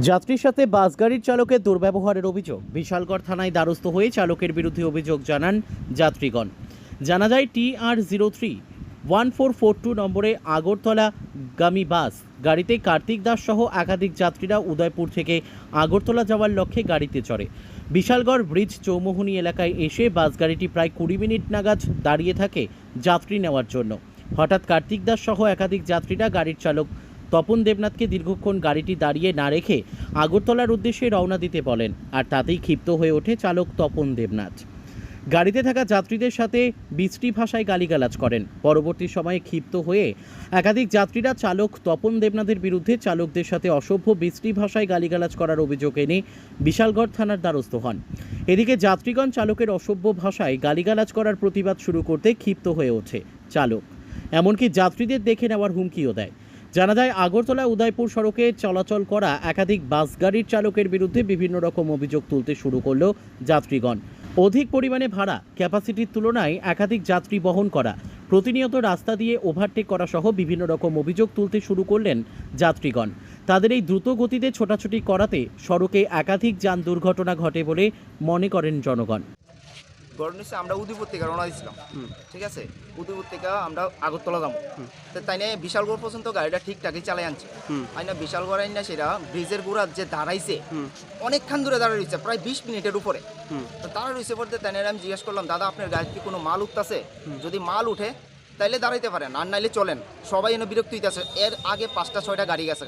যাত্রীর সাথে বাস গাড়ির চালকের দুর্ব্যবহারের অভিযোগ। বিশালগড় থানায় দ্বারস্থ হয়ে চালকের বিরুদ্ধে অভিযোগ জানান যাত্রীগণ। জানা যায় TR03-1442 নম্বরে আগরতলা গামী বাস গাড়িতে কার্তিক দাস সহ একাধিক যাত্রীরা উদয়পুর থেকে আগরতলা যাওয়ার লক্ষ্যে গাড়িতে চড়ে। বিশালগড় ব্রিজ চৌমোহনী এলাকায় এসে বাস গাড়িটি প্রায় 20 মিনিট নাগাদ দাঁড়িয়ে থাকে যাত্রী নেওয়ার জন্য। হঠাৎ কার্তিক দাস সহ একাধিক যাত্রীরা গাড়ির চালক তপন দেবনাথকে দীর্ঘক্ষণ গাড়িটি দাঁড়িয়ে না রেখে আগরতলার উদ্দেশ্যে রওনা দিতে বলেন, আর তাতেই ক্ষিপ্ত হয়ে ওঠে চালক তপন দেবনাথ। গাড়িতে থাকা যাত্রীদের সাথে বিশ্রী ভাষায় গালিগালাজ করেন। পরবর্তী সময়ে ক্ষিপ্ত হয়ে একাধিক যাত্রীরা চালক তপন দেবনাথের বিরুদ্ধে চালকদের সাথে অসভ্য বিশ্রী ভাষায় গালিগালাজ করার অভিযোগ এনে বিশালগড় থানার দ্বারস্থ হন। এদিকে যাত্রীগণ চালকের অসভ্য ভাষায় গালিগালাজ করার প্রতিবাদ শুরু করতে ক্ষিপ্ত হয়ে ওঠে চালক, এমনকি যাত্রীদের দেখে নেওয়ার হুমকিও দেয়। জানা যায় আগরতলা উদয়পুর সড়কে চলাচল করা একাধিক বাস গাড়ির চালকের বিরুদ্ধে বিভিন্ন রকম অভিযোগ তুলতে শুরু করল যাত্রীগণ। অধিক পরিমাণে ভাড়া, ক্যাপাসিটির তুলনায় একাধিক যাত্রী বহন করা, প্রতিনিয়ত রাস্তা দিয়ে ওভারটেক করা সহ বিভিন্ন রকম অভিযোগ তুলতে শুরু করলেন যাত্রীগণ। তাদের এই দ্রুত গতিতে ছোটাছুটি করাতে সড়কে একাধিক যান দুর্ঘটনা ঘটে বলে মনে করেন জনগণ। ঘটনা হচ্ছে আমরা উদয়পুর থেকে রওনা দিয়েছিলাম, ঠিক আছে। উদয়পুর থেকে আমরা আগরতলা যাবো, তো তাই না বিশালগড় পর্যন্ত গাড়িটা ঠিকঠাকই চালাই আনছে। আইনা বিশালগড় আইনা সেটা ব্রিজের গোড়া যে দাঁড়াইছে অনেকক্ষণ ধরে দাঁড়ায় রয়েছে, প্রায় 20 মিনিটের উপরে। তো দাঁড়ায় রয়েছে বলতে তাই না আমি জিজ্ঞেস করলাম, দাদা আপনার গাড়িতে কি কোনো মাল উঠতেছে? যদি মাল উঠে তাইলে দাঁড়াইতে পারেন, আর নাইলে চলেন। সবাই এনে বিরক্ত হইতেছে। এর আগে 5টা-6টা গাড়ি গেছে।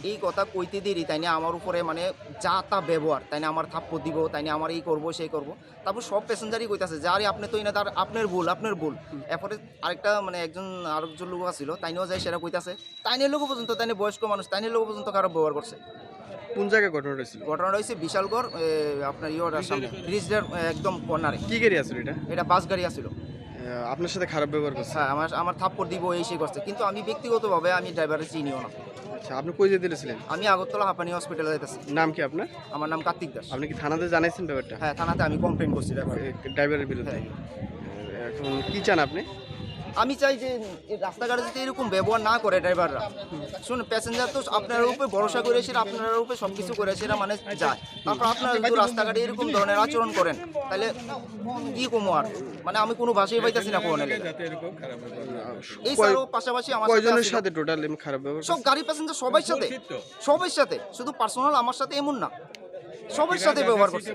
এই কথা কইতে দেরি তাই না আমার উপরে মানে যা তা ব্যবহার, তাই না আমার থাপ্পড় দিব, তাই না আমার এই করবো সেই করবো। তারপর সব প্যাসেঞ্জারই কইতাছে যে আরে আপনি তো না, তার আপনার ভুল। এরপরে আরেকটা মানে আরেকজন লোক আসছিল, তাইনেও যায় সেটা কইতাছে। তাইনের লোক পর্যন্ত, তাইনে বয়স্ক মানুষ, তাইনের লোক পর্যন্ত খারাপ ব্যবহার করছে। কোন জায়গায় ঘটনাটা ছিল? ঘটনাটা হয়েছে বিশালগড় আপনার সামনে ব্রিজের একদম কর্নারে। কি গাড়ি আসলো এটা? এটা বাস গাড়ি আসছিল। আপনার সাথে খারাপ ব্যবহার করছে? হ্যাঁ, আমার থাপ্পড় দিব এই সেই করছে, কিন্তু আমি ব্যক্তিগতভাবে আমি ড্রাইভারের চিনিও না। আচ্ছা, আপনি কই যেতে দিয়েছিলেন? আমি আগরতলা হাঁপানি হসপিটালে যাইতেছি। নাম কি আপনার? আমার নাম কার্তিক দাস। আপনি কি থানাতে জানাইছেন ব্যাপারটা? হ্যাঁ, থানাতে আমি কমপ্লেন করছি ড্রাইভারের বিরুদ্ধে। এখন কি চান আপনি? আমি চাই যে রাস্তাঘাটে যদি এরকম ব্যবহার না করে ড্রাইভাররা। শুনুন, প্যাসেঞ্জার তো আপনার উপরে ভরসা করে সেটা আপনার উপরে সব কিছু করে সেটা মানে যায়। তারপর আপনারা যদি রাস্তাঘাটে এরকম ধরনের আচরণ করেন তাহলে কি কমো আর, মানে আমি কোনো ভাষাই পাইতেছি না কোন। এই ছাড়াও পাশাপাশি আমার কয়জনের সাথে টোটাল খারাপ ব্যবহার? সব গাড়ি প্যাসেঞ্জার সবাই সাথে, শুধু পার্সোনাল আমার সাথে এমন না, সবার সাথে ব্যবহার করছে।